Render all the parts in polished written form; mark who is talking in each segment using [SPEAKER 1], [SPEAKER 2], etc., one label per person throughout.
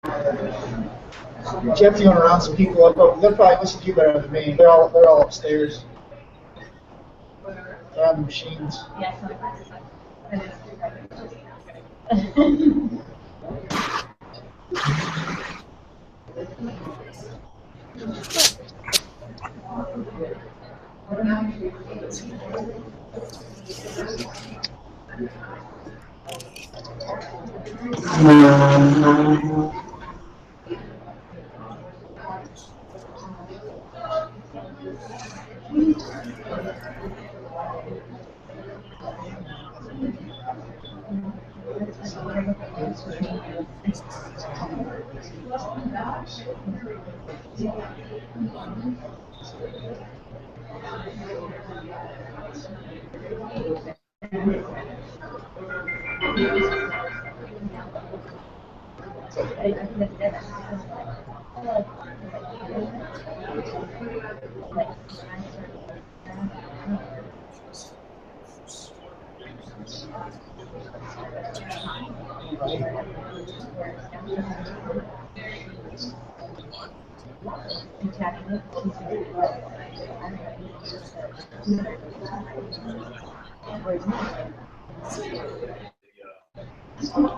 [SPEAKER 1] Jeff, you want to round some people up? Oh, they'll probably listen to you better than me. They're all upstairs. They're on the machines.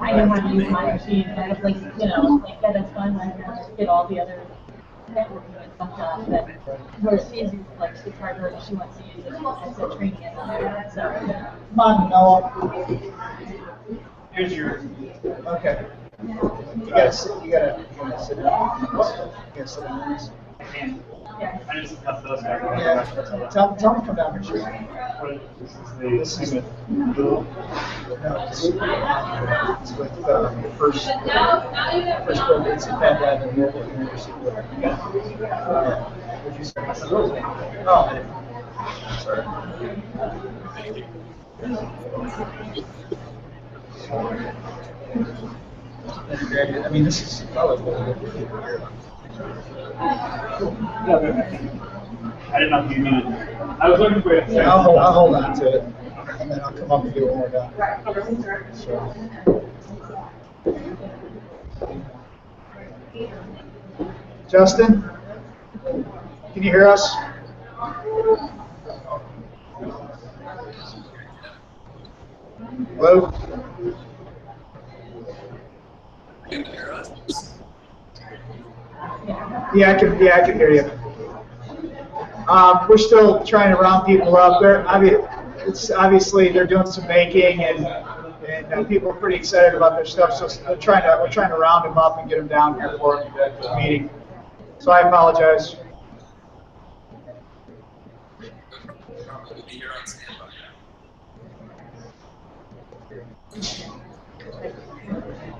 [SPEAKER 2] I know how to use my machine, and I was like, that is fun. I get all the other networking and stuff done. But where she's like, it's harder, and she wants to use it as a training and all. So,
[SPEAKER 1] Come on, Noah. Here's your. Okay. You gotta sit. You gotta sit down. You gotta sit down.
[SPEAKER 3] I just left those guys.
[SPEAKER 1] Yeah. Tell them to come down here. Sure. This is with Bill. No, it's with the first book. It's a bad guy in the university. Yeah. What'd you say? Oh. Sorry. I mean, this is probably what we're looking for here.
[SPEAKER 3] I didn't know if you needed. I was looking for it.
[SPEAKER 1] Yeah, I'll hold on to it, and then I'll come up and get one more done. So. Justin, can you hear us? Hello? Yeah, I can hear you. We're still trying to round people up. Obviously they're doing some making, and people are pretty excited about their stuff. So we're trying to round them up and get them down here for the meeting. So I apologize.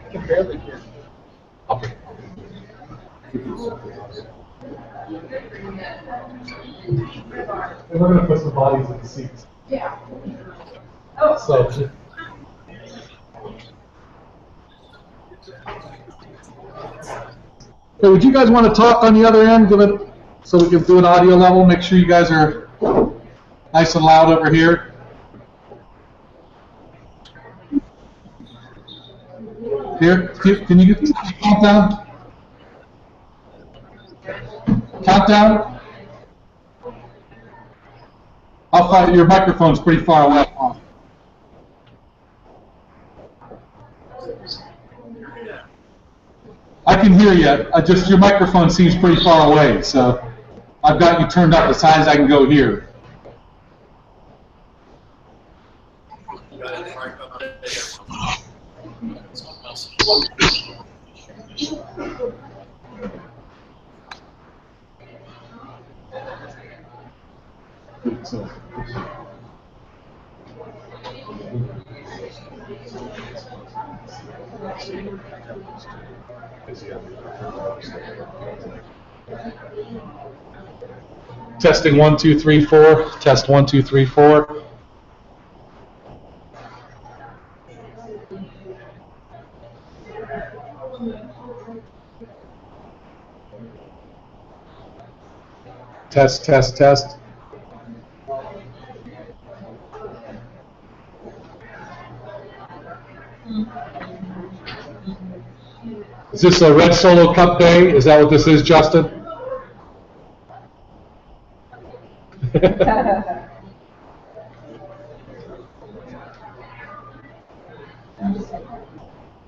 [SPEAKER 1] I can barely hear.
[SPEAKER 4] Okay. And we're going to put some bodies in the seats.
[SPEAKER 2] yeah.
[SPEAKER 4] So, hey, would you guys want to talk on the other end? Give it so we can do an audio level. Make sure you guys are nice and loud over here. Here, can you get the countdown? Countdown? I'll find your microphone's pretty far away. I can hear you. Just your microphone seems pretty far away, so I've got you turned up as high as I can go here. So. Testing 1 2 3 4. Test 1 2 3 4. Test, test, test. this a Red Solo Cup day? Is that what this is, Justin?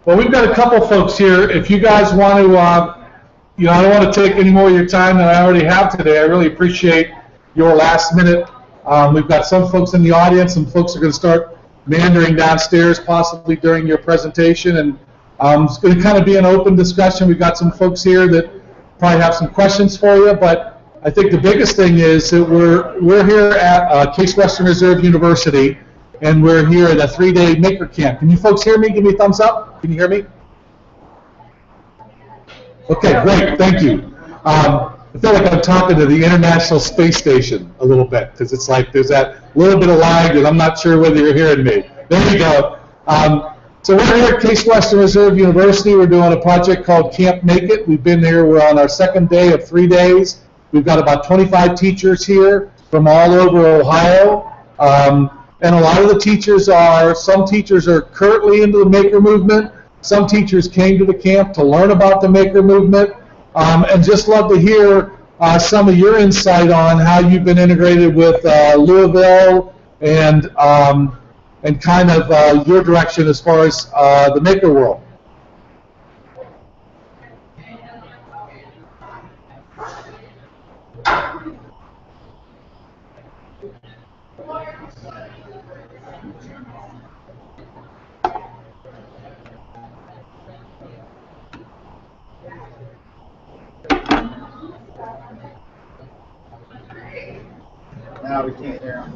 [SPEAKER 4] Well, we've got a couple folks here. If you guys want to, I don't want to take any more of your time than I already have today. I really appreciate your last minute. We've got some folks in the audience. Some folks are going to start meandering downstairs, possibly during your presentation. And it's going to kind of be an open discussion. We've got some folks here that probably have some questions for you. But I think the biggest thing is that we're here at Case Western Reserve University. And we're here at a 3-day maker camp. Can you folks hear me? Give me a thumbs up. Can you hear me? Okay, great. Thank you. I feel like I'm talking to the International Space Station a little bit because it's like there's that little bit of lag and I'm not sure whether you're hearing me. There you go. So we're here at Case Western Reserve University. We're doing a project called Camp MakeIT. We've been here. We're on our second day of 3 days. We've got about 25 teachers here from all over Ohio. And a lot of the teachers some teachers are currently into the maker movement. Some teachers came to the camp to learn about the maker movement. And just love to hear some of your insight on how you've been integrated with Louisville and kind of your direction as far as the maker world.
[SPEAKER 1] Now we can't hear him.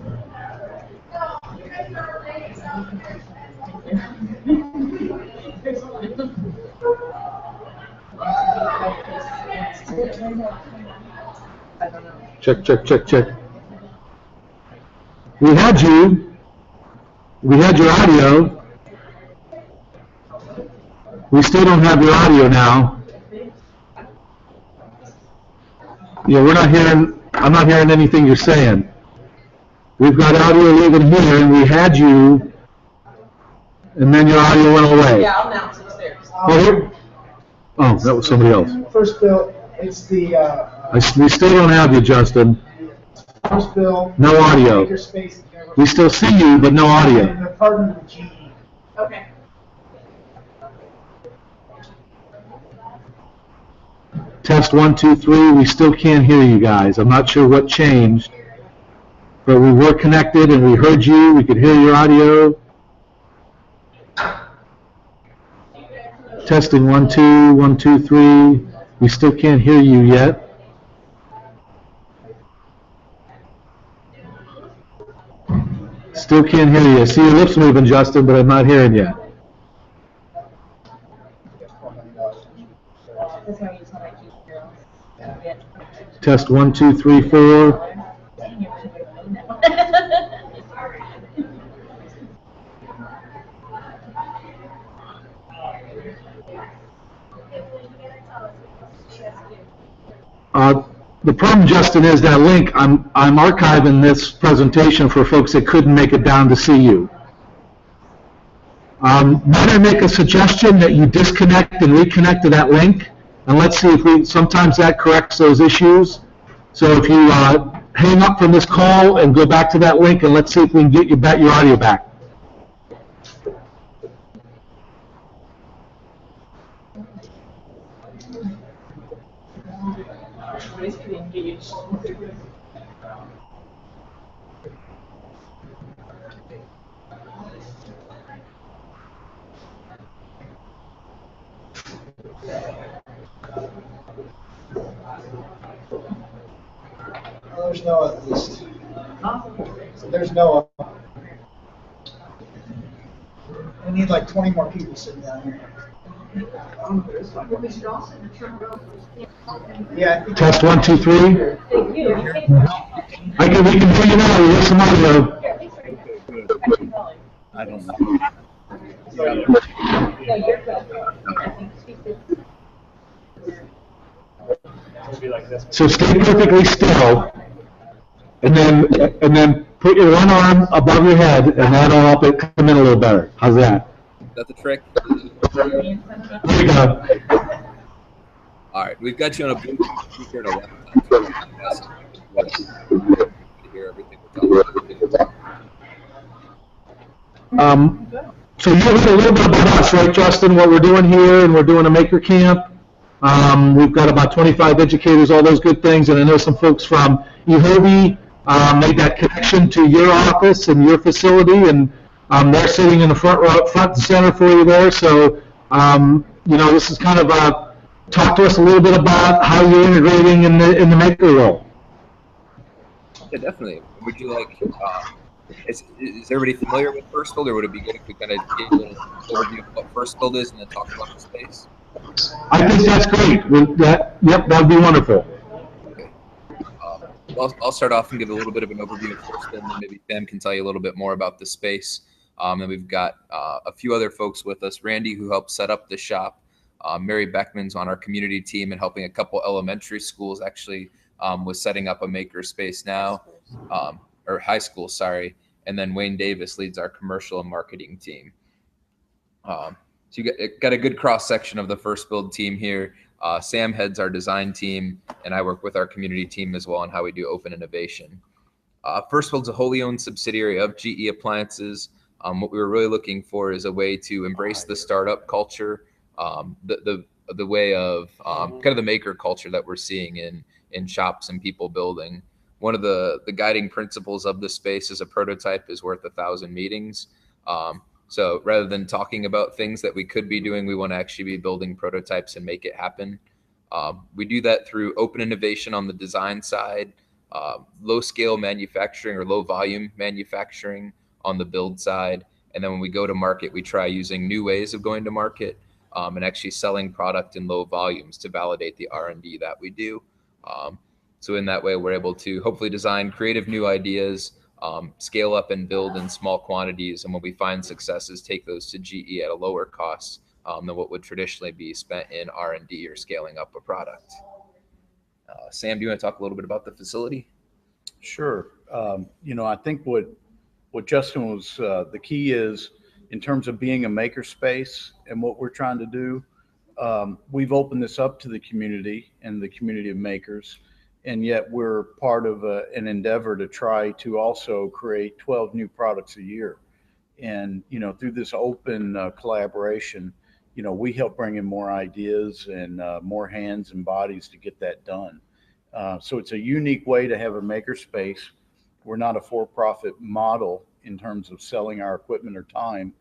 [SPEAKER 5] Check, check, check, check. We had you. We had your audio. We still don't have your audio now. Yeah, we're not hearing, I'm not hearing anything you're saying. We've got audio even here, and we had you, and then your audio went away.
[SPEAKER 6] Yeah, I'll announce upstairs.
[SPEAKER 5] Oh, here? Oh, that was somebody else.
[SPEAKER 1] First bill, it's the
[SPEAKER 5] We still don't have you, Justin.
[SPEAKER 1] first bill.
[SPEAKER 5] No audio.
[SPEAKER 1] Makerspace,
[SPEAKER 5] We still see you, but no audio.
[SPEAKER 1] and they're partnered with GE.
[SPEAKER 6] Okay.
[SPEAKER 5] Test 1, 2, 3. We still can't hear you guys. I'm not sure what changed, but we were connected and we heard you. We could hear your audio. Testing 1, 2, 1, 2, 3. We still can't hear you yet. Still can't hear you. I see your lips moving, Justin, but I'm not hearing yet.
[SPEAKER 2] That's how you tell my keep girls.
[SPEAKER 5] Test 1, 2, 3, 4. The problem, Justin, is that link, I'm archiving this presentation for folks that couldn't make it down to see you. Might I make a suggestion that you disconnect and reconnect to that link? And let's see if sometimes that corrects those issues. So if you hang up from this call and go back to that link, and let's see if we can get your audio back.
[SPEAKER 6] Everybody's pretty engaged.
[SPEAKER 1] Well, there's no at least. So there's no. We need like 20 more people sitting down here. Yeah. I think
[SPEAKER 5] Test 1, 2, 3.
[SPEAKER 2] Thank you.
[SPEAKER 5] We can hear you now. We have some audio.
[SPEAKER 7] I don't know.
[SPEAKER 2] No, you're good. I think she did.
[SPEAKER 3] It'll be like this.
[SPEAKER 5] So stay perfectly still, and then put your one arm above your head, and that'll help it come in a little better. How's that?
[SPEAKER 7] That's a trick.
[SPEAKER 5] There you go.
[SPEAKER 7] All right, we've got you on a Bluetooth speaker and a laptop. So to hear everything we're talking about.
[SPEAKER 5] So you heard a little bit about us, right, Justin, what we're doing here, and we're doing a maker camp. We've got about 25 educators, all those good things, and I know some folks from eHobie made that connection to your office and your facility, and they're sitting in the front row, front and center for you there. So, this is kind of talk to us a little bit about how you're integrating in the maker role.
[SPEAKER 7] Yeah, definitely. Would you like? Is everybody familiar with First Build, or would it be good if we kind of get a little overview of what First Build is and then talk about the space?
[SPEAKER 5] I think that's great. That would be wonderful.
[SPEAKER 7] Okay. I'll start off and give a little bit of an overview of First Build, and then maybe Sam can tell you a little bit more about the space. And we've got a few other folks with us. Randy, who helped set up the shop. Mary Beckman's on our community team and helping a couple elementary schools actually with setting up a maker space now. Or high school, sorry, and then Wayne Davis leads our commercial and marketing team. So you got a good cross section of the First Build team here. Sam heads our design team, and I work with our community team as well on how we do open innovation. First Build's a wholly owned subsidiary of GE Appliances. What we were really looking for is a way to embrace the startup culture, the way of kind of the maker culture that we're seeing in shops and people building. One of the guiding principles of the space is a prototype is worth 1,000 meetings. So rather than talking about things that we could be doing, we want to actually be building prototypes and make it happen. We do that through open innovation on the design side, low scale manufacturing or low volume manufacturing on the build side. And then when we go to market, we try using new ways of going to market and actually selling product in low volumes to validate the R&D that we do. So in that way, we're able to hopefully design creative new ideas, scale up and build in small quantities. And when we find successes, take those to GE at a lower cost than what would traditionally be spent in R&D or scaling up a product. Sam, do you want to talk a little bit about the facility?
[SPEAKER 8] Sure. I think what Justin was, the key is in terms of being a maker space and what we're trying to do, we've opened this up to the community and the community of makers. And yet we're part of an endeavor to try to also create 12 new products a year. And, through this open collaboration, we help bring in more ideas and more hands and bodies to get that done. So it's a unique way to have a maker space. We're not a for-profit model in terms of selling our equipment or time,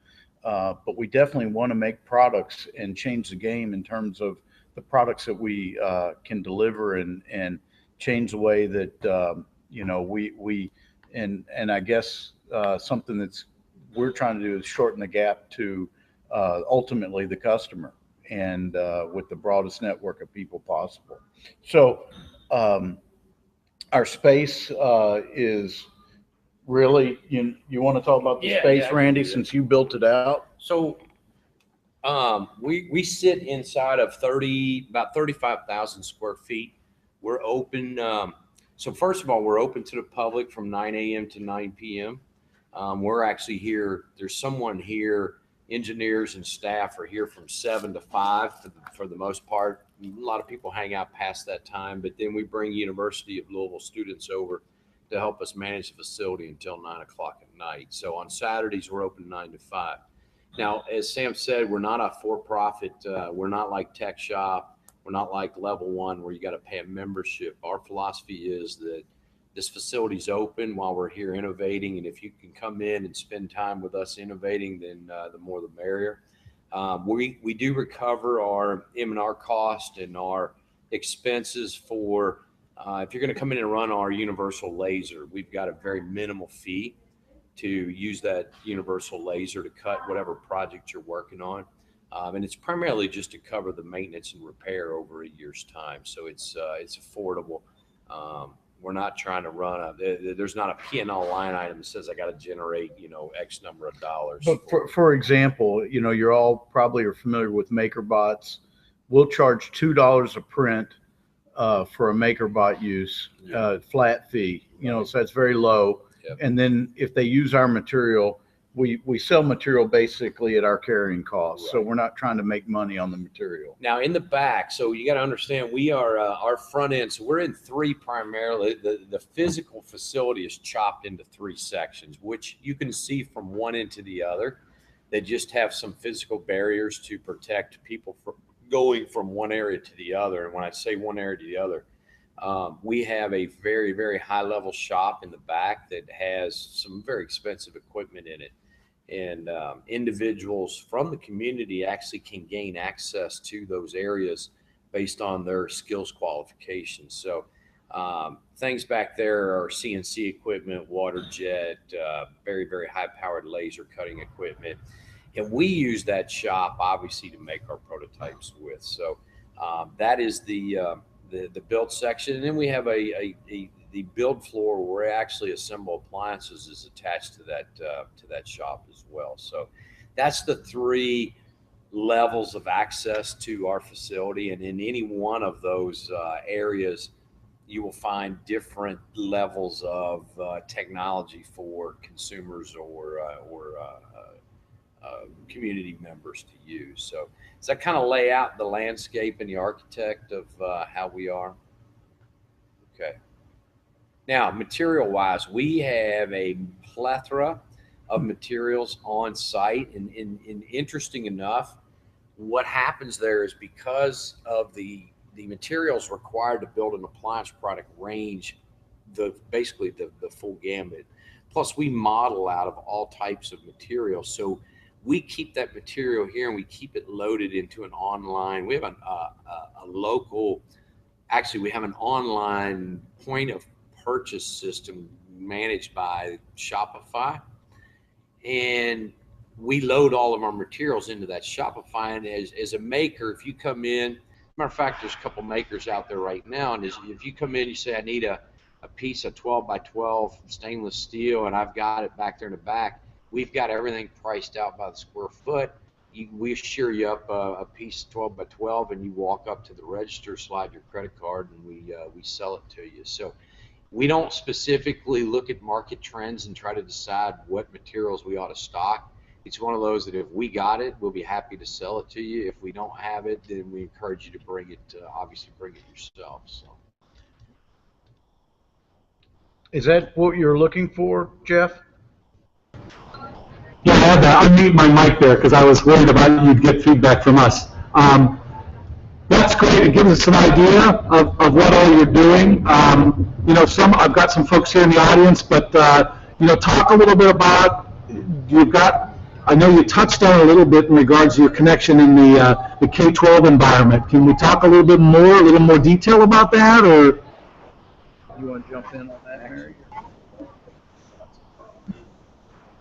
[SPEAKER 8] but we definitely want to make products and change the game in terms of the products that we can deliver and change the way that and I guess something that's we're trying to do is shorten the gap to ultimately the customer and with the broadest network of people possible. So our space is really you want to talk about the space, Randy, since you built it out?
[SPEAKER 9] So we sit inside of about 35,000 square feet. We're open. So first of all, we're open to the public from 9 a.m. to 9 p.m. We're actually here. There's someone here. Engineers and staff are here from 7 to 5 for the most part. A lot of people hang out past that time, but then we bring University of Louisville students over to help us manage the facility until 9 o'clock at night. So on Saturdays, we're open 9 to 5. Now, as Sam said, we're not a for-profit. We're not like Tech Shop. We're not like Level 1 where you got to pay a membership. Our philosophy is that this facility's open while we're here innovating. And if you can come in and spend time with us innovating, then the more the merrier. We do recover our M&R cost and our expenses for, if you're going to come in and run our universal laser, we've got a very minimal fee to use that universal laser to cut whatever project you're working on. And it's primarily just to cover the maintenance and repair over a year's time. So it's affordable. We're not trying to run there's not a P&L line item that says I got to generate, X number of dollars.
[SPEAKER 8] But for example, you're all probably are familiar with MakerBots. We'll charge $2 a print for a MakerBot use, flat fee, so that's very low. Yep. And then if they use our material, we sell material basically at our carrying cost, so we're not trying to make money on the material.
[SPEAKER 9] Now in the back, so you got to understand, we are our front end. So we're in three primarily. The physical facility is chopped into three sections, which you can see from one end to the other. They just have some physical barriers to protect people from going from one area to the other. And when I say one area to the other, we have a very, very high level shop in the back that has some very expensive equipment in it. And individuals from the community actually can gain access to those areas based on their skills qualifications. So things back there are CNC equipment, water jet, very, very high powered laser cutting equipment. And we use that shop obviously to make our prototypes with. So that is the build section. And then we have the build floor where we actually assemble appliances is attached to that shop as well. So that's the three levels of access to our facility. And in any one of those areas, you will find different levels of technology for consumers or community members to use. So does that kind of lay out the landscape and the architect of how we are? Okay. Now, material-wise, we have a plethora of materials on site, and interesting enough, what happens there is because of the materials required to build an appliance product range basically the full gambit. Plus, we model out of all types of materials, so we keep that material here and we keep it loaded into an online. We have a local, actually, we have an online point of purchase system managed by Shopify, and we load all of our materials into that Shopify. And as a maker, if you come in, matter of fact, there's a couple makers out there right now, and if you come in, you say, I need a piece of 12 by 12 stainless steel, and I've got it back there in the back, we've got everything priced out by the square foot. We assure you up a piece 12 by 12, and you walk up to the register, slide your credit card, and we sell it to you. So we don't specifically look at market trends and try to decide what materials we ought to stock. It's one of those that if we got it, we'll be happy to sell it to you. If we don't have it, then we encourage you to bring it, obviously bring it yourself. So.
[SPEAKER 8] Is that what you're looking for, Jeff?
[SPEAKER 5] Yeah, I had to unmute my mic there because I was worried about you'd get feedback from us. That's great. It gives us an idea of what all you're doing. I've got some folks here in the audience, but talk a little bit about I know you touched on a little bit in regards to your connection in the K-12 environment. Can we talk a little bit more, a little more detail about that, or?
[SPEAKER 8] You want to jump in on that, Harry?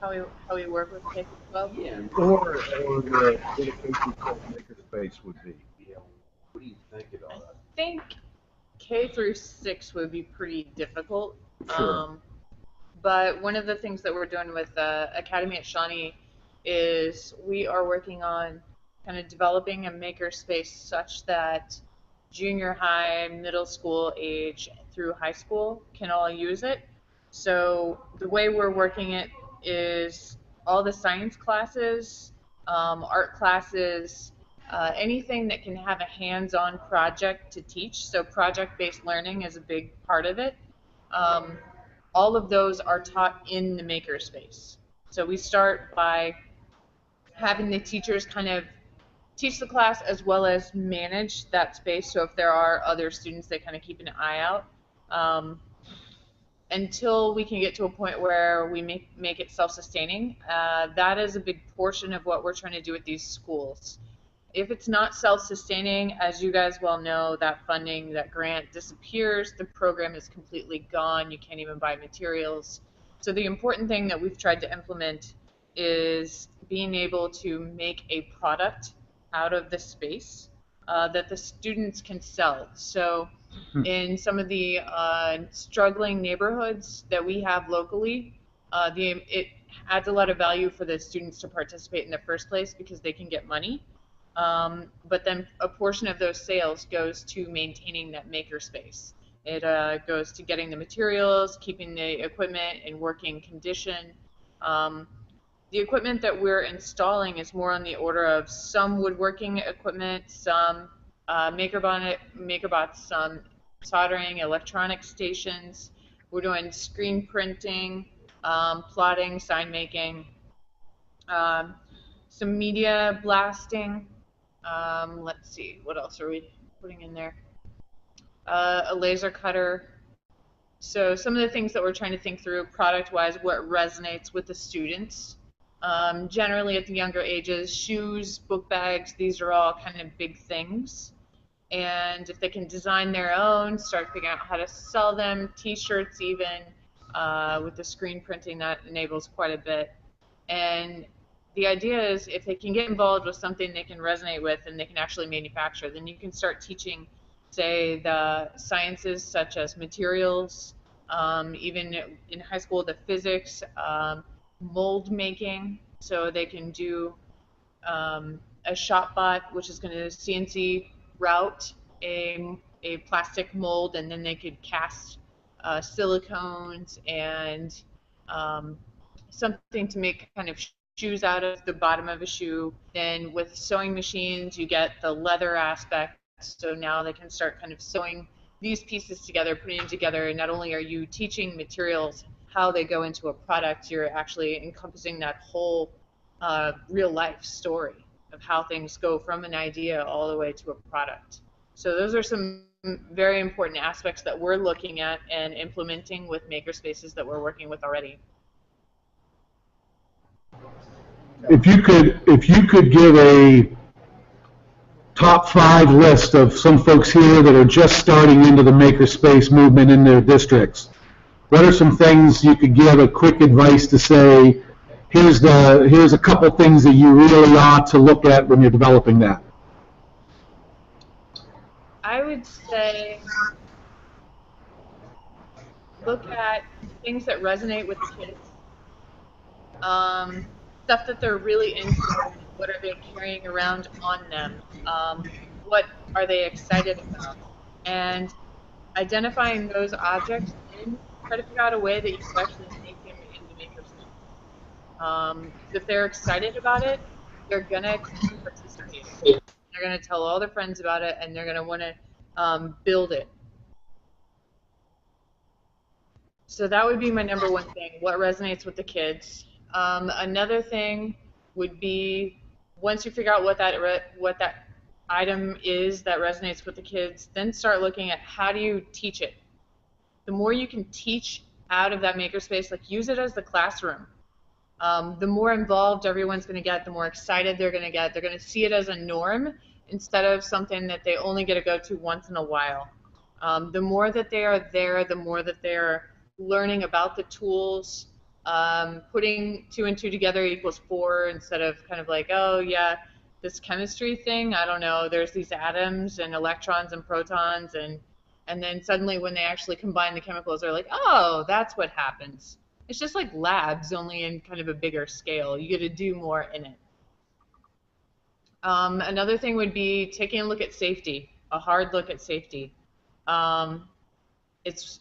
[SPEAKER 6] How we work with K-12?
[SPEAKER 8] Yeah. Or the K-12 makerspace would be.
[SPEAKER 9] Yeah. What do you think of all that?
[SPEAKER 6] I think K through 6 would be pretty difficult.
[SPEAKER 8] Sure.
[SPEAKER 6] But one of the things that we're doing with Academy at Shawnee is we are working on kind of developing a makerspace such that junior high, middle school age through high school can all use it. So the way we're working it is all the science classes, art classes, anything that can have a hands-on project to teach. So project-based learning is a big part of it. All of those are taught in the makerspace. So we start by having the teachers kind of teach the class as well as manage that space. So if there are other students, they kind of keep an eye out. Until we can get to a point where we make it self-sustaining. That is a big portion of what we're trying to do with these schools. If it's not self-sustaining, as you guys well know, that funding, that grant disappears, the program is completely gone, you can't even buy materials. So the important thing that we've tried to implement is being able to make a product out of the space that the students can sell. So in some of the struggling neighborhoods that we have locally, it adds a lot of value for the students to participate in the first place because they can get money. But then a portion of those sales goes to maintaining that makerspace. It goes to getting the materials, keeping the equipment in working condition. The equipment that we're installing is more on the order of some woodworking equipment, some MakerBots, some soldering, electronic stations. We're doing screen printing, plotting, sign making, some media blasting. Let's see, what else are we putting in there? A laser cutter. So some of the things that we're trying to think through product-wise, what resonates with the students. Generally at the younger ages, shoes, book bags, these are all kind of big things. And if they can design their own, start figuring out how to sell them, t-shirts even, with the screen printing, that enables quite a bit. And the idea is if they can get involved with something they can resonate with and they can actually manufacture, then you can start teaching, say, the sciences such as materials, even in high school, the physics, mold making, so they can do a shop bot, which is going to CNC route a plastic mold, and then they could cast silicones and something to make kind of shoes out of the bottom of a shoe. Then with sewing machines, you get the leather aspect, so now they can start kind of sewing these pieces together, putting them together, and not only are you teaching materials how they go into a product, you're actually encompassing that whole real life story of how things go from an idea all the way to a product. So those are some very important aspects that we're looking at and implementing with makerspaces that we're working with already.
[SPEAKER 5] If you could give a top 5 list of some folks here that are just starting into the makerspace movement in their districts, what are some things you could give a quick advice to say, here's a couple things that you really ought to look at when you're developing that?
[SPEAKER 6] I would say look at things that resonate with the kids, stuff that they're really into. What are they carrying around on them? What are they excited about? And identifying those objects and try to figure out a way that you can actually make them into makerspace. If they're excited about it, they're gonna participate. They're gonna tell all their friends about it, and they're gonna want to build it. So that would be my number one thing, what resonates with the kids. Another thing would be, once you figure out what that item is that resonates with the kids, then start looking at how do you teach it. The more you can teach out of that makerspace, like use it as the classroom. The more involved everyone's going to get, the more excited they're going to get. They're going to see it as a norm instead of something that they only get to go to once in a while. The more that they are there, the more that they're learning about the tools, putting 2 and 2 together equals 4 instead of kind of like, oh yeah, this chemistry thing, I don't know, there's these atoms and electrons and protons, and then suddenly when they actually combine the chemicals, they're like, oh, that's what happens. It's just like labs, only in kind of a bigger scale. You get to do more in it. Another thing would be taking a look at safety, a hard look at safety. It's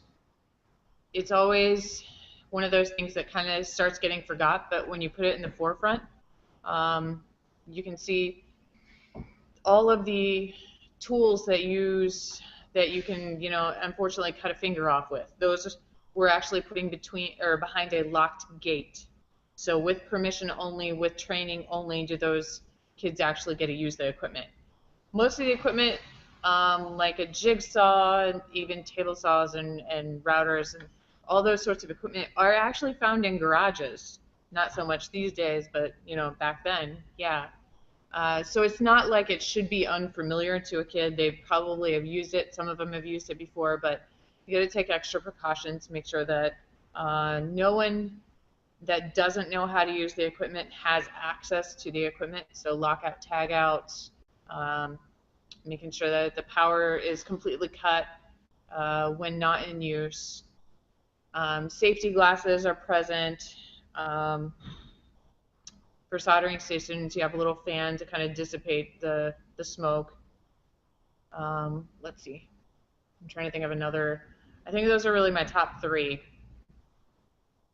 [SPEAKER 6] always one of those things that kind of starts getting forgot, but when you put it in the forefront, you can see all of the tools that you can, unfortunately cut a finger off with. Those we're actually putting behind a locked gate. So with permission only, with training only, do those kids actually get to use the equipment. Most of the equipment, like a jigsaw, and even table saws and routers and all those sorts of equipment are actually found in garages. Not so much these days, but back then, yeah. So it's not like it should be unfamiliar to a kid. They probably have used it. Some of them have used it before, but you got to take extra precautions to make sure that no one that doesn't know how to use the equipment has access to the equipment. So lockout, tagouts, making sure that the power is completely cut when not in use. Safety glasses are present. For soldering stations, you have a little fan to kind of dissipate the smoke. Let's see. I'm trying to think of another. I think those are really my top 3.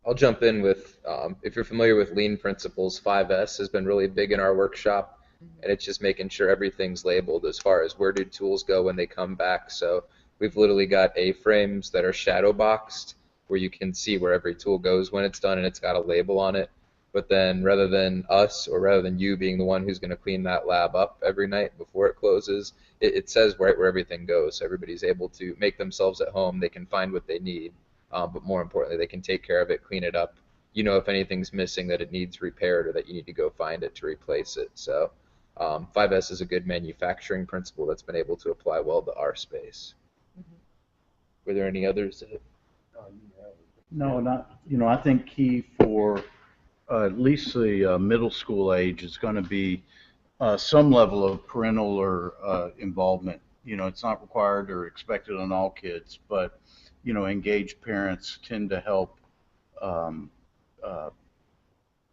[SPEAKER 7] I'll jump in with If you're familiar with lean principles, 5S has been really big in our workshop, and it's just making sure everything's labeled as far as where do tools go when they come back. So we've literally got A-frames that are shadow boxed where you can see where every tool goes when it's done, and it's got a label on it. But then rather than us or rather than you being the one who's going to clean that lab up every night before it closes, it says right where everything goes. So everybody's able to make themselves at home. They can find what they need, but more importantly, they can take care of it, clean it up. You know if anything's missing that it needs repaired or that you need to go find it to replace it. So 5S is a good manufacturing principle that's been able to apply well to our space. Were there any others?
[SPEAKER 8] No, not, I think key for at least the middle school age is going to be some level of parental or involvement. It's not required or expected on all kids, but, engaged parents tend to help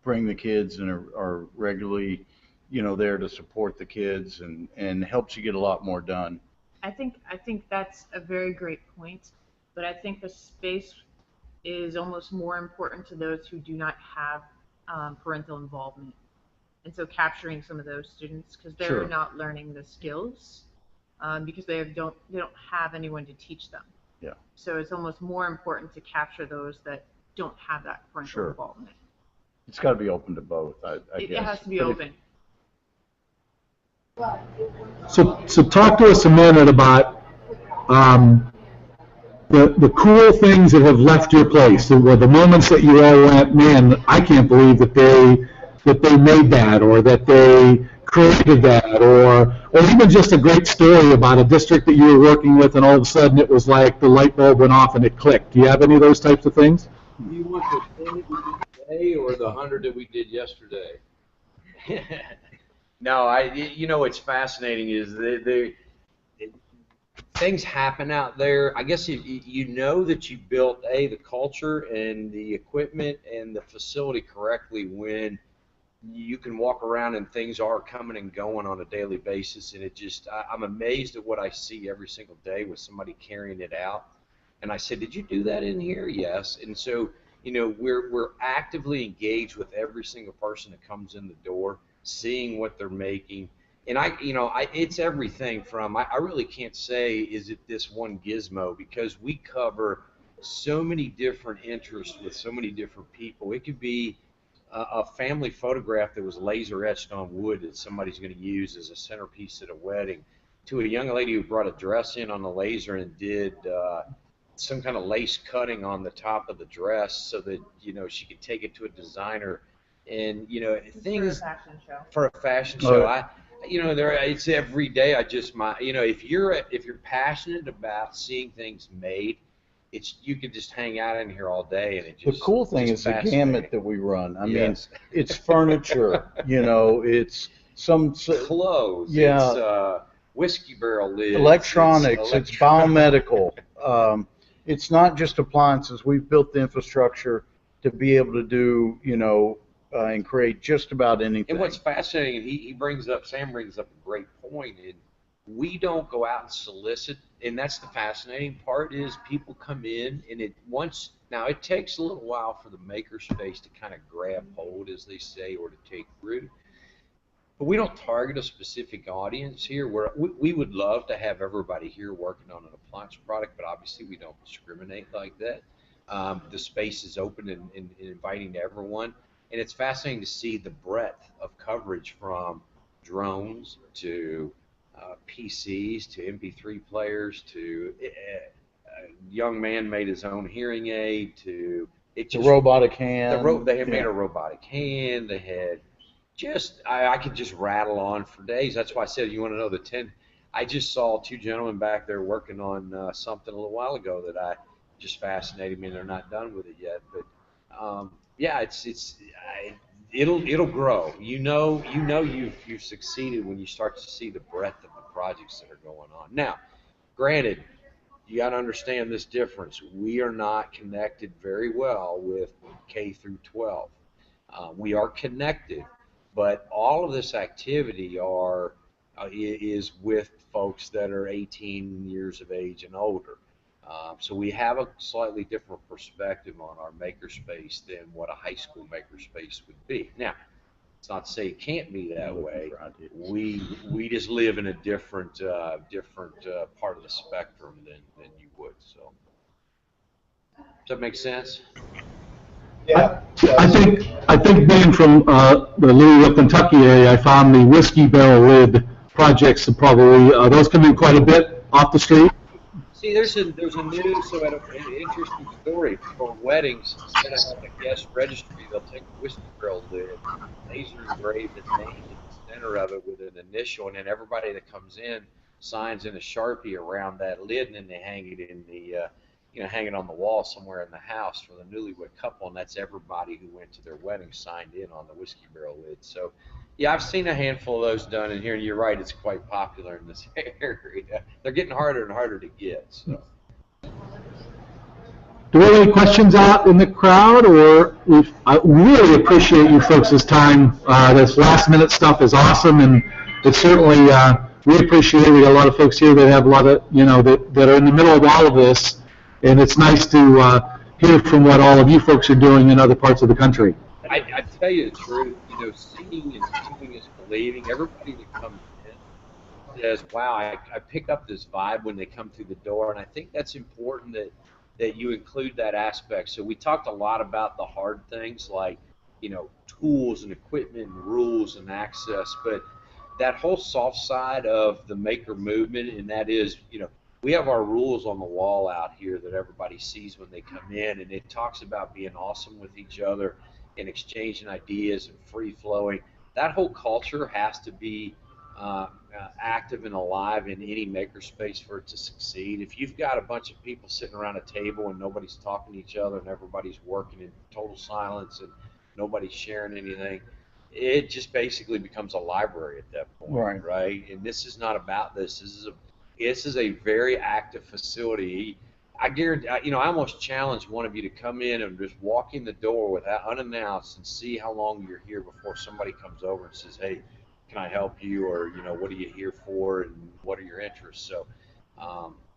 [SPEAKER 8] bring the kids and are regularly, there to support the kids and helps you get a lot more done.
[SPEAKER 6] I think that's a very great point, but I think the space is almost more important to those who do not have parental involvement. And so capturing some of those students, because they're
[SPEAKER 8] Sure.
[SPEAKER 6] not learning the skills, because they don't have anyone to teach them.
[SPEAKER 8] Yeah.
[SPEAKER 6] So it's almost more important to capture those that don't have that parental
[SPEAKER 8] Sure.
[SPEAKER 6] involvement.
[SPEAKER 8] It's got to be open to both, I
[SPEAKER 6] It
[SPEAKER 8] guess.
[SPEAKER 6] has to be
[SPEAKER 8] But
[SPEAKER 6] open.
[SPEAKER 5] So talk to us a minute about the cool things that have left your place, or the moments that you all went, man, I can't believe that they made that, or that they created that, or even just a great story about a district that you were working with and all of a sudden it was like the light bulb went off and it clicked. Do you have any of those types of things?
[SPEAKER 9] You want the 10 that we did today or the 100 that we did yesterday? No, what's fascinating is things happen out there. I guess you know that you built the culture and the equipment and the facility correctly when you can walk around and things are coming and going on a daily basis. And I'm amazed at what I see every single day with somebody carrying it out. And I said, did you do that in here? Yes. And so, we're actively engaged with every single person that comes in the door, seeing what they're making. And it's everything from, I really can't say, is it this one gizmo, because we cover so many different interests with so many different people. It could be a family photograph that was laser etched on wood that somebody's going to use as a centerpiece at a wedding, to a young lady who brought a dress in on the laser and did some kind of lace cutting on the top of the dress so that she could take it to a designer, and things for a fashion show. It's every day. If you're passionate about seeing things made, you could just hang out in here all day, and
[SPEAKER 8] the cool thing is the gamut that we run. I mean, it's furniture, it's some
[SPEAKER 9] clothes,
[SPEAKER 8] yeah,
[SPEAKER 9] it's whiskey barrel lids,
[SPEAKER 8] electronics, it's biomedical. It's not just appliances. We've built the infrastructure to be able to do, and create just about anything.
[SPEAKER 9] And what's fascinating, Sam brings up a great point, and we don't go out and solicit, and that's the fascinating part, is people come in, and it takes a little while for the makerspace to kind of grab hold, as they say, or to take root. But we don't target a specific audience here. We would love to have everybody here working on an appliance product, but obviously we don't discriminate like that. The space is open and inviting to everyone. And it's fascinating to see the breadth of coverage, from drones to PCs to MP3 players to a young man made his own hearing aid to
[SPEAKER 8] the robotic hand.
[SPEAKER 9] They had made a robotic hand. They had I could just rattle on for days. That's why I said, you want to know the 10. I just saw two gentlemen back there working on something a little while ago that just fascinated me, and they're not done with it yet. But it'll grow. You've succeeded when you start to see the breadth of the projects that are going on. Now, granted, you got to understand this difference. We are not connected very well with K through 12. We are connected, but all of this activity is with folks that are 18 years of age and older. So we have a slightly different perspective on our makerspace than what a high school makerspace would be. Now, it's not to say it can't be that way. We just live in a different part of the spectrum than you would. So does that make sense?
[SPEAKER 1] Yeah.
[SPEAKER 5] I think being from the Louisville, Kentucky area, I found the whiskey barrel lid projects are probably, those come in quite a bit off the street.
[SPEAKER 9] See, there's a new, so an interesting story for weddings. Instead of having a guest registry, they'll take a whiskey barrel lid, laser engrave the name in the center of it with an initial, and then everybody that comes in signs in a Sharpie around that lid, and then they hang it in the, hang it on the wall somewhere in the house for the newlywed couple, and that's everybody who went to their wedding signed in on the whiskey barrel lid. So, yeah, I've seen a handful of those done in here, and you're right, it's quite popular in this area. They're getting harder and harder to get. So.
[SPEAKER 5] Do we have any questions out in the crowd? I really appreciate you folks' time. This last minute stuff is awesome, and it's certainly, we appreciate it. We got a lot of folks here that have a lot of, that are in the middle of all of this, and it's nice to hear from what all of you folks are doing in other parts of the country.
[SPEAKER 9] I tell you the truth, seeing and doing is believing. Everybody that comes in says, wow, I pick up this vibe when they come through the door, and I think that's important that you include that aspect. So we talked a lot about the hard things like, tools and equipment and rules and access, but that whole soft side of the maker movement, and that is, we have our rules on the wall out here that everybody sees when they come in, and it talks about being awesome with each other and exchanging ideas and free flowing. That whole culture has to be active and alive in any makerspace for it to succeed. If you've got a bunch of people sitting around a table and nobody's talking to each other and everybody's working in total silence and nobody's sharing anything, it just basically becomes a library at that point, right? And this is not about this. This is a very active facility. I guarantee, I almost challenge one of you to come in and just walk in the door without unannounced and see how long you're here before somebody comes over and says, hey, can I help you? Or, what are you here for? And what are your interests? So,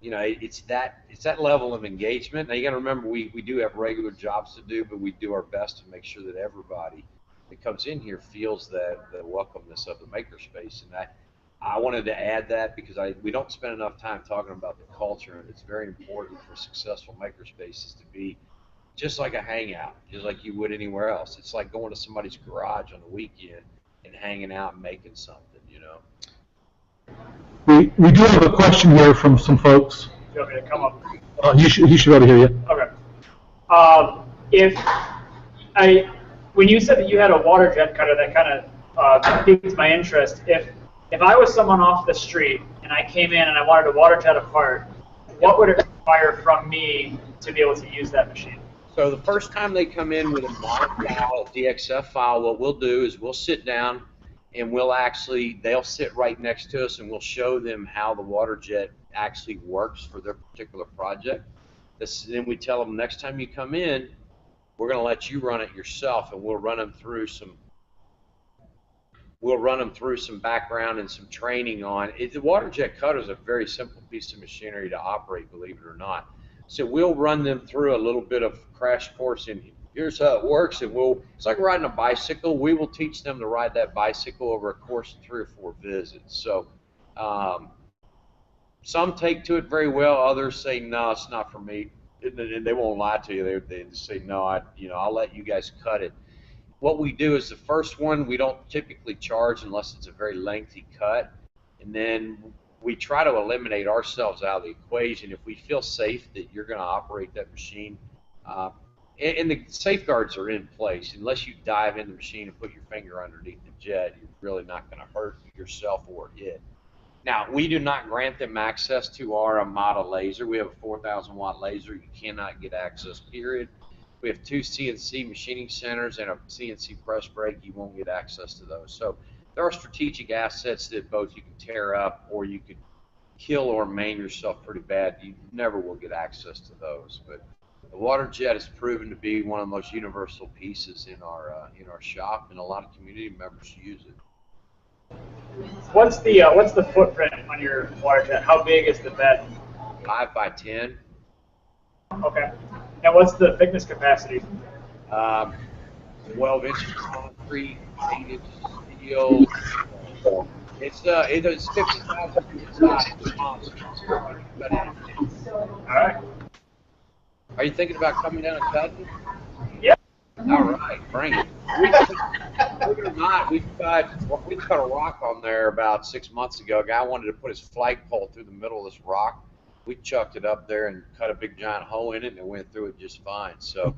[SPEAKER 9] it's that level of engagement. Now you got to remember, we do have regular jobs to do, but we do our best to make sure that everybody that comes in here feels the welcomeness of the makerspace. And I wanted to add that because we don't spend enough time talking about the culture, and it's very important for successful makerspaces to be just like a hangout, just like you would anywhere else. It's like going to somebody's garage on the weekend and hanging out and making something,
[SPEAKER 5] We do have a question here from some folks.
[SPEAKER 3] You want me to come up?
[SPEAKER 5] He should be able to hear you.
[SPEAKER 3] Okay. When you said that you had a water jet cutter, that kind of piques my interest. If I was someone off the street and I came in and I wanted to water jet a part, what would it require from me to be able to use that machine?
[SPEAKER 9] So the first time they come in with a mod file, a DXF file, what we'll do is we'll sit down and they'll sit right next to us and we'll show them how the water jet actually works for their particular project. Then we tell them, next time you come in, we're going to let you run it yourself, and we'll run them through some background and some training on it. The water jet cutter is a very simple piece of machinery to operate, believe it or not. So we'll run them through a little bit of crash course in here's how it works, and it's like riding a bicycle. We will teach them to ride that bicycle over a course of 3 or 4 visits. So some take to it very well. Others say, no, it's not for me. And they won't lie to you. They just say, no, I'll let you guys cut it. What we do is the first one, we don't typically charge unless it's a very lengthy cut. And then we try to eliminate ourselves out of the equation. If we feel safe that you're going to operate that machine, and the safeguards are in place. Unless you dive in the machine and put your finger underneath the jet, you're really not going to hurt yourself or it. Now, we do not grant them access to our Amada laser. We have a 4,000 watt laser. You cannot get access, period. We have 2 CNC machining centers and a CNC press brake. You won't get access to those. So there are strategic assets that both you can tear up or you could kill or maim yourself pretty bad. You never will get access to those. But the water jet has proven to be one of the most universal pieces in our shop, and a lot of community members use it.
[SPEAKER 3] What's the footprint on your water jet? How big is the bed?
[SPEAKER 9] 5 by 10.
[SPEAKER 3] Okay. Now, what's the thickness capacity?
[SPEAKER 9] 12 inches concrete, 8 inches steel. It is 50,000 inside the constant.
[SPEAKER 3] All right.
[SPEAKER 9] Are you thinking about coming down and cutting?
[SPEAKER 3] Yeah.
[SPEAKER 9] All right, bring it. Believe it or not, we cut a rock on there about 6 months ago. A guy wanted to put his flagpole through the middle of this rock. We chucked it up there and cut a big giant hole in it, and it went through it just fine. So,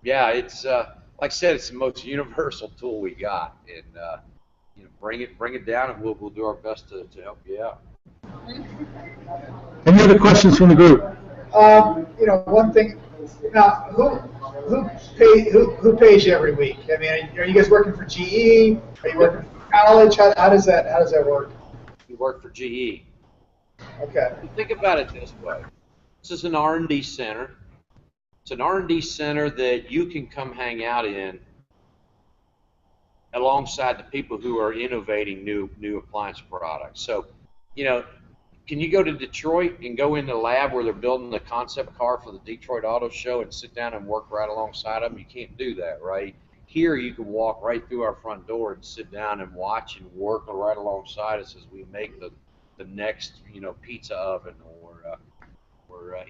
[SPEAKER 9] yeah, it's like I said, it's the most universal tool we got, and bring it down, and we'll do our best to help you out.
[SPEAKER 5] Any other questions from the group?
[SPEAKER 1] One thing. Now, who pays you every week? I mean, are you guys working for GE? Are you working for college? How does that work?
[SPEAKER 9] We work for GE.
[SPEAKER 1] Okay.
[SPEAKER 9] Think about it this way. This is an R&D center. It's an R&D center that you can come hang out in alongside the people who are innovating new appliance products. So, can you go to Detroit and go in the lab where they're building the concept car for the Detroit Auto Show and sit down and work right alongside them? You can't do that, right? Here you can walk right through our front door and sit down and watch and work right alongside us as we make the next pizza oven or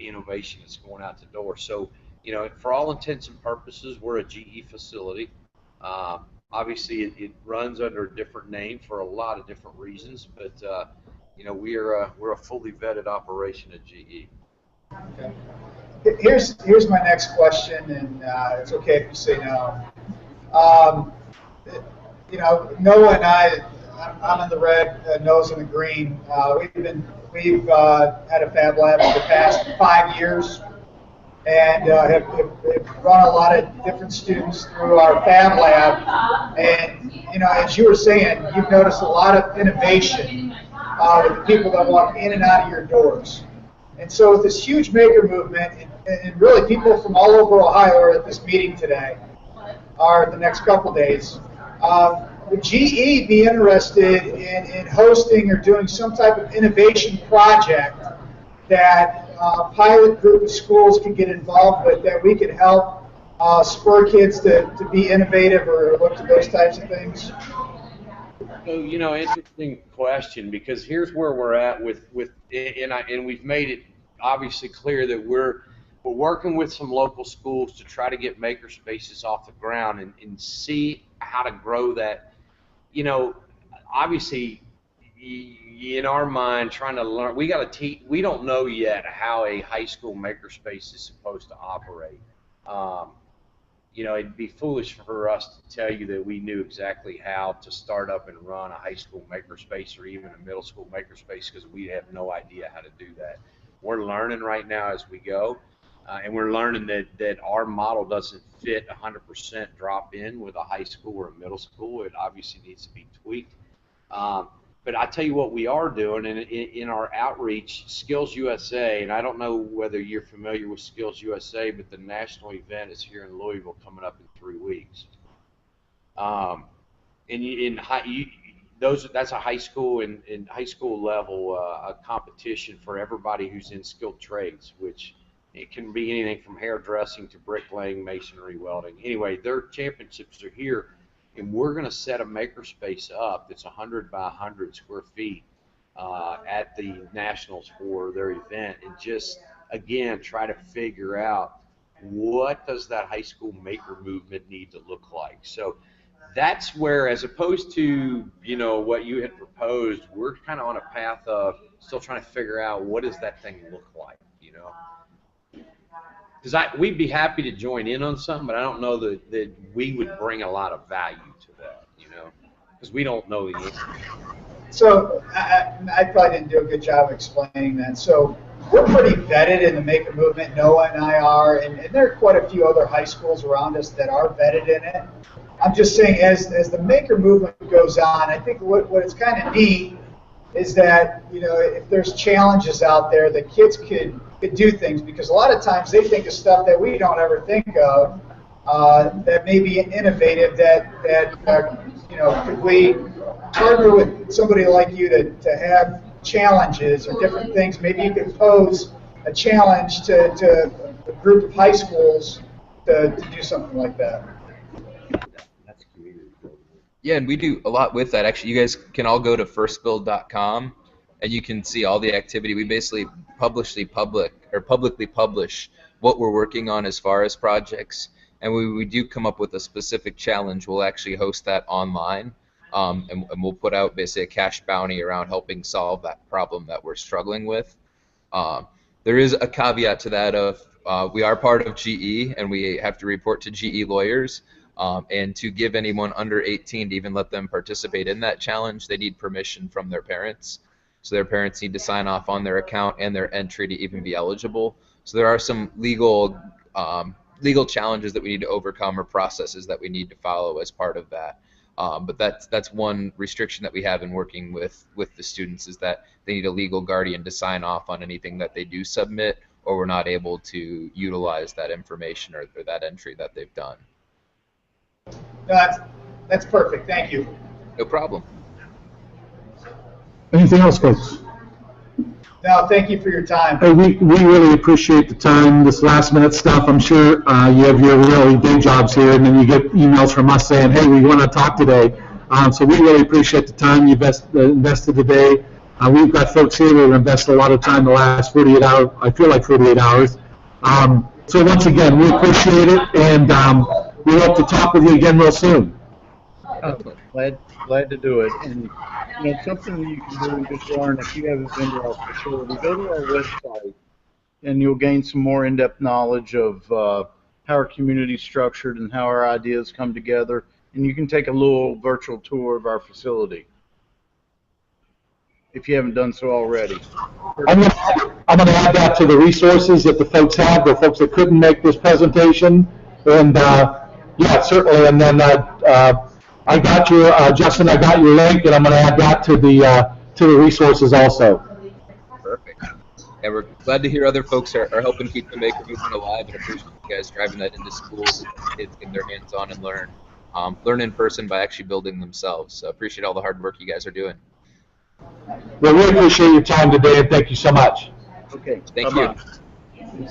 [SPEAKER 9] innovation that's going out the door. So for all intents and purposes, we're a GE facility. Obviously it runs under a different name for a lot of different reasons, but we're a fully vetted operation at GE.
[SPEAKER 1] Okay. Here's my next question, and it's okay if you say no. Noah and I'm in the red, Noah's in the green. We've had a Fab Lab for the past 5 years, and have run a lot of different students through our Fab Lab. And as you were saying, you've noticed a lot of innovation with the people that walk in and out of your doors. And so with this huge maker movement, and really people from all over Ohio are at this meeting today, or the next couple days, would GE be interested in hosting or doing some type of innovation project that a pilot group of schools could get involved with, that we could help spur kids to be innovative or look to those types of things?
[SPEAKER 9] So, interesting question, because here's where we're at with and we've made it obviously clear that we're working with some local schools to try to get maker spaces off the ground and see how to grow that. Obviously, in our mind, trying to learn, we don't know yet how a high school maker space is supposed to operate. It'd be foolish for us to tell you that we knew exactly how to start up and run a high school makerspace or even a middle school makerspace, because we have no idea how to do that. We're learning right now as we go, and we're learning that our model doesn't fit 100% drop in with a high school or a middle school. It obviously needs to be tweaked. But I tell you what we are doing in our outreach, Skills USA, and I don't know whether you're familiar with Skills USA, but the national event is here in Louisville coming up in 3 weeks. That's a high school and high school level a competition for everybody who's in skilled trades, which it can be anything from hairdressing to bricklaying, masonry, welding. Anyway, their championships are here. And we're going to set a makerspace up that's 100 by 100 square feet at the Nationals for their event, and just, again, try to figure out what does that high school maker movement need to look like. So that's where, as opposed to, what you had proposed, we're kind of on a path of still trying to figure out what does that thing look like, Because we'd be happy to join in on something, but I don't know that we would bring a lot of value to that, because we don't know the answer.
[SPEAKER 1] So I probably didn't do a good job explaining that. So we're pretty vetted in the maker movement. Noah and I are, and there are quite a few other high schools around us that are vetted in it. I'm just saying, as the maker movement goes on, I think what is kind of neat is that, if there's challenges out there, the kids could do things, because a lot of times they think of stuff that we don't ever think of, that may be innovative, could we partner with somebody like you to have challenges or different things? Maybe you could pose a challenge to a group of high schools to do something like that.
[SPEAKER 7] Yeah, and we do a lot with that. Actually, you guys can all go to firstbuild.com and you can see all the activity. We basically publicly publish what we're working on as far as projects. And when we do come up with a specific challenge, we'll actually host that online. And we'll put out basically a cash bounty around helping solve that problem that we're struggling with. There is a caveat to that of we are part of GE and we have to report to GE lawyers. And to give anyone under 18 to even let them participate in that challenge, they need permission from their parents. So their parents need to sign off on their account and their entry to even be eligible. So there are some legal challenges that we need to overcome or processes that we need to follow as part of that. But that's one restriction that we have in working with the students, is that they need a legal guardian to sign off on anything that they do submit, or we're not able to utilize that information or that entry that they've done.
[SPEAKER 1] No, that's perfect. Thank you.
[SPEAKER 7] No problem.
[SPEAKER 5] Anything else, folks?
[SPEAKER 1] No, thank you for your time.
[SPEAKER 5] Hey, we really appreciate the time, this last minute stuff. I'm sure you have your really day jobs here, and then you get emails from us saying, hey, we want to talk today. So we really appreciate the time you invested today. We've got folks here who have invested a lot of time the last 48 hours, I feel like 48 hours. So once again, we appreciate it, and we hope to talk with you again real soon.
[SPEAKER 8] Glad to do it. And something that you can do, just learn, if you haven't been to our facility, go to our website and you'll gain some more in-depth knowledge of how our community is structured and how our ideas come together. And you can take a little virtual tour of our facility if you haven't done so already.
[SPEAKER 5] I'm going to add that to the resources that the folks have, the folks that couldn't make this presentation. And yeah, certainly. And then I got your, Justin, I got your link, and I'm going to add that to the resources also.
[SPEAKER 7] Perfect. And we're glad to hear other folks are helping keep the maker movement alive, and appreciate you guys driving that into schools so that kids get their hands on and learn in person by actually building themselves. So appreciate all the hard work you guys are doing.
[SPEAKER 5] Well, we appreciate your time today, and thank you so much.
[SPEAKER 8] Okay.
[SPEAKER 7] Thank
[SPEAKER 8] Bye-bye.
[SPEAKER 7] you.